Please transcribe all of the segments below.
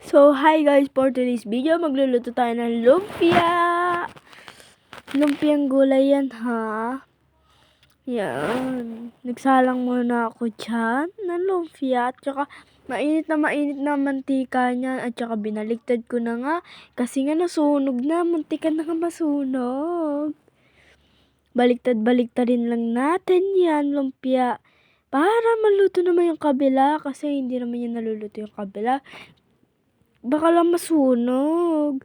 So, hi guys, for today's video, magluluto tayo ng lumpia. Lumpiang gulay yan, ha? Yan. Nagsalang muna ako dyan ng lumpia. At saka, mainit na mantika niyan. At saka, binaligtad ko na nga. Kasi nga, nasunog na. Mantika na nga masunog. Baliktad-baliktarin lang natin yan, lumpia. Para maluto naman yung kabila. Kasi hindi naman yan naluluto yung kabila. Baka lang masunog.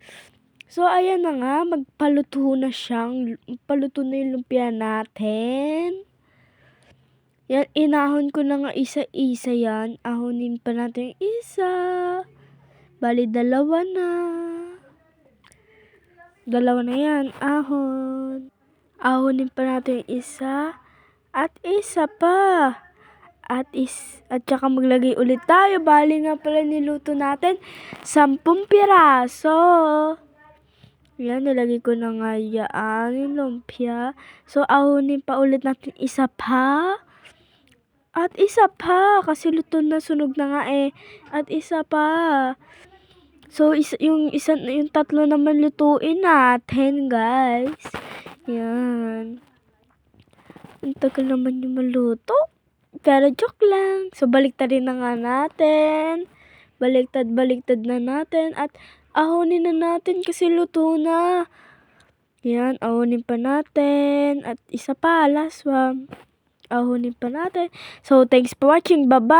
So, ayan na nga. Magpaluto na yung lumpia natin. Yan, inahon ko na nga isa-isa yan. Ahonin pa natin yung isa. Bali, dalawa na. Dalawa na yan. Ahon. Ahonin pa natin yung isa. At isa pa. At saka maglagay ulit tayo. Bali nga pala niluto natin 10 piraso. Yan, nilagay ko na nga yan yung lumpia. So, ahonin pa ulit natin isa pa. At isa pa. Kasi luto na, sunog na nga eh. At isa pa. So, yung tatlo naman lutuin natin, guys. Yan. Ang tagal naman yung maluto. Pero joke lang. So, baliktarin na nga natin. Baliktad na natin. At ahonin na natin kasi luto na. Yan, ahonin pa natin. At isa pa, last one. Ahonin pa natin. So, thanks for watching. Bye-bye!